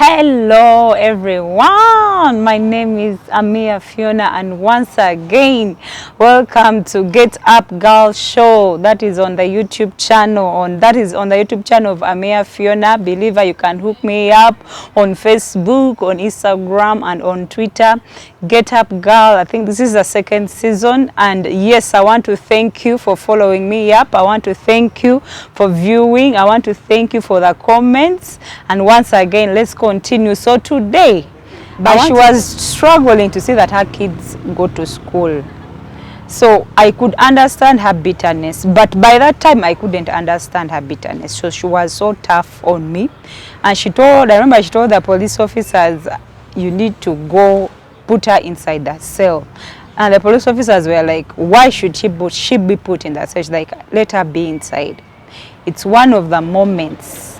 Hello everyone, my name is Amia Fiona and once again welcome to Get Up Girl Show. That is on the YouTube channel of Amia Fiona. Believer, you can hook me up on Facebook, on Instagram and on Twitter. Get Up Girl. I think this is the second season, and yes, I want to thank you for following me up. I want to thank you for viewing. I want to thank you for the comments, and once again let's continue. So today, she was struggling to see that her kids go to school. So I could understand her bitterness, but by that time I couldn't understand her bitterness. So she was so tough on me, and I remember she told the police officers, you need to go put her inside that cell. And the police officers were like, why should she be put in that cell? She's like, let her be inside. It's one of the moments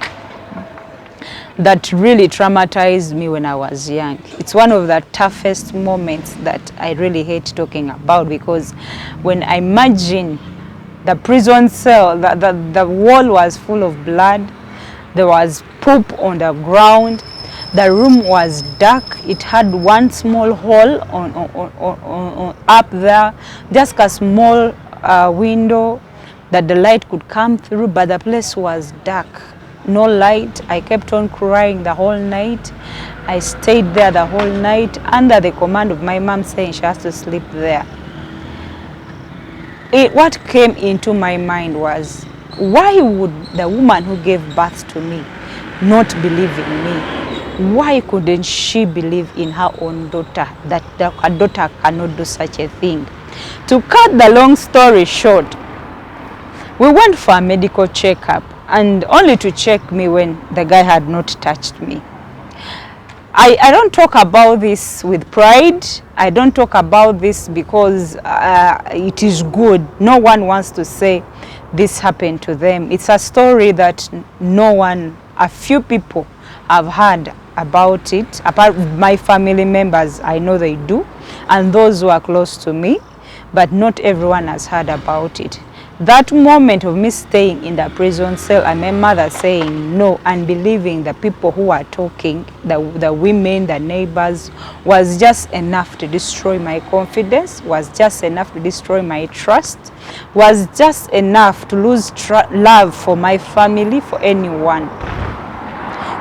that really traumatized me when I was young. It's one of the toughest moments that I really hate talking about, because when I imagine the prison cell, the wall was full of blood, there was poop on the ground, the room was dark, it had one small hole on up there, just a small window that the light could come through, but the place was dark. No light. I kept on crying the whole night. I stayed there the whole night under the command of my mom saying she has to sleep there. What came into my mind was, why would the woman who gave birth to me not believe in me? Why couldn't she believe in her own daughter, that her daughter cannot do such a thing? To cut the long story short, we went for a medical checkup, and only to check me when the guy had not touched me. I don't talk about this with pride. I don't talk about this because it is good. No one wants to say this happened to them. It's a story that a few people have heard about it. Apart from my family members, I know they do, and those who are close to me, but not everyone has heard about it. That moment of me staying in the prison cell and my mother saying no and believing the people who are talking, the women, the neighbors, was just enough to destroy my confidence, was just enough to destroy my trust, was just enough to lose love for my family, for anyone.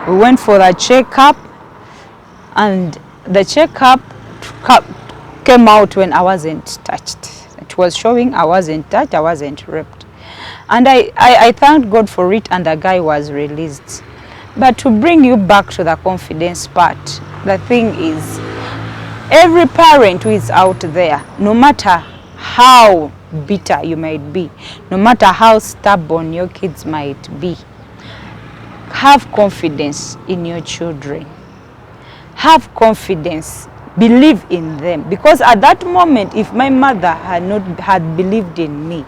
We went for a checkup, and the checkup came out when I wasn't touched. It was showing I wasn't touched, I wasn't raped. And I thanked God for it, and the guy was released. But to bring you back to the confidence part, the thing is, every parent who is out there, no matter how bitter you might be, no matter how stubborn your kids might be, have confidence in your children. Have confidence. Believe in them, because at that moment, if my mother had believed in me,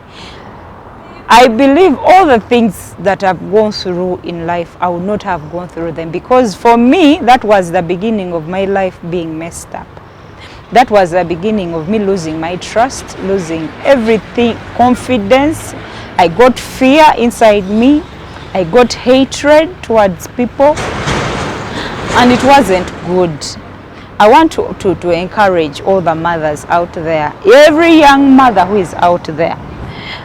I believe all the things that I've gone through in life, I would not have gone through them, because for me, that was the beginning of my life being messed up. That was the beginning of me losing my trust, losing everything, confidence. I got fear inside me. I got hatred towards people, and it wasn't good. I want to encourage all the mothers out there, every young mother who is out there,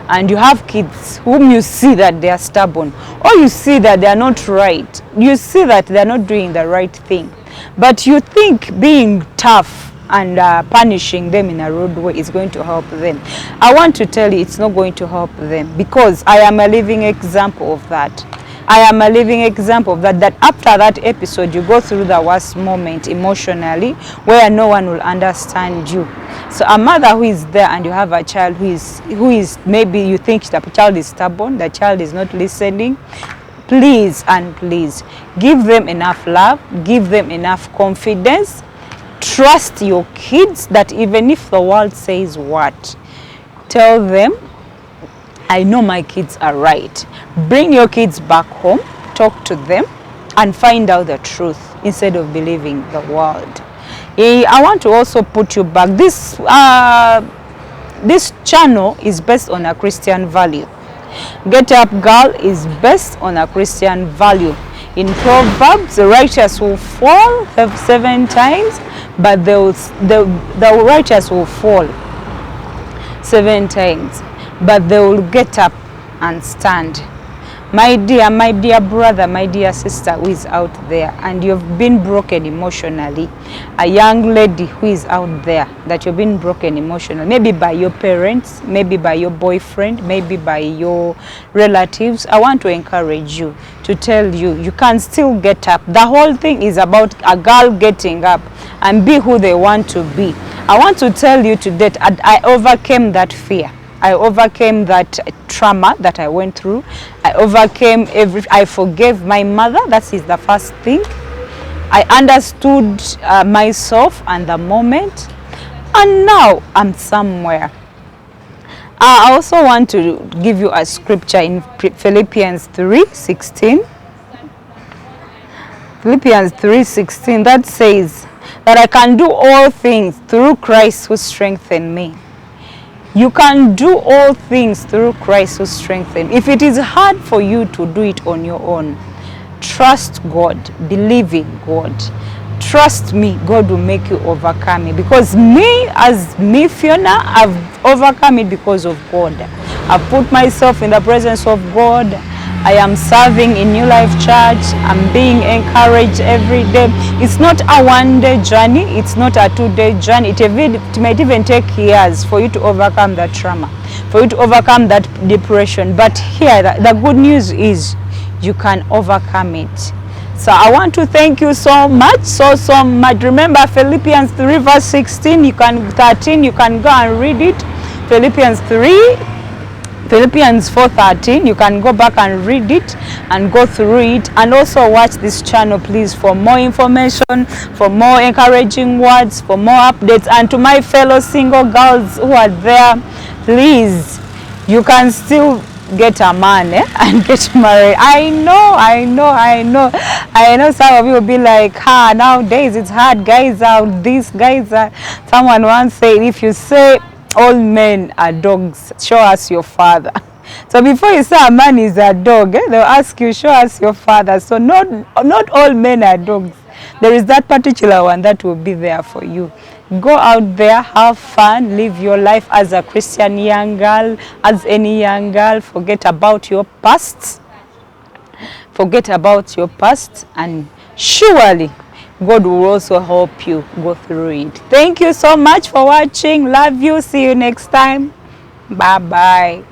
and you have kids whom you see that they are stubborn, or you see that they are not right, you see that they are not doing the right thing, but you think being tough and punishing them in a rude way is going to help them. I want to tell you, it's not going to help them, because I am a living example of that. I am a living example of that after that episode, you go through the worst moment emotionally, where no one will understand you. So a mother who is there, and you have a child who is maybe you think the child is stubborn, the child is not listening, please and please give them enough love, give them enough confidence. Trust your kids that even if the world says what, tell them, I know my kids are right. Bring your kids back home, talk to them, and find out the truth instead of believing the world. I want to also put you back. This channel is based on a Christian value. Get Up Girl is based on a Christian value. In Proverbs, the righteous will fall 7 times, but the righteous will fall 7 times, but they will get up and stand. My dear brother, my dear sister who is out there and you've been broken emotionally, a young lady who is out there that you've been broken emotionally, maybe by your parents, maybe by your boyfriend, maybe by your relatives, I want to encourage you, to tell you, you can still get up. The whole thing is about a girl getting up and be who they want to be. I want to tell you today, I overcame that fear. I overcame that trauma that I went through. I forgave my mother. That is the first thing. I understood myself and the moment. And now I'm somewhere. I also want to give you a scripture in Philippians 3:16. Philippians 3:16 that says that I can do all things through Christ who strengthens me. You can do all things through Christ who strengthens. If it is hard for you to do it on your own, trust God, believe in God. Trust me, God will make you overcome it. Because me, Fiona, I've overcome it because of God. I've put myself in the presence of God. I am serving in New Life Church. I'm being encouraged every day. It's not a one-day journey. It's not a 2-day journey. It might even take years for you to overcome that trauma, for you to overcome that depression. But here, the good news is you can overcome it. So I want to thank you so much, so much. Remember Philippians 3 verse 16, 13, you can go and read it. Philippians 4:13, you can go back and read it and go through it, and also watch this channel please for more information, for more encouraging words, for more updates. And to my fellow single girls who are there, please, you can still get a man and get married. I know some of you will be like, nowadays it's hard, guys out, these guys are, someone once said, if you say all men are dogs, show us your father. So before you say a man is a dog, they'll ask you, show us your father. So not all men are dogs. There is that particular one that will be there for you. Go out there, have fun, live your life as a Christian young girl, as any young girl. Forget about your past. Forget about your past, and surely God will also help you go through it. Thank you so much for watching. Love you. See you next time. Bye-bye.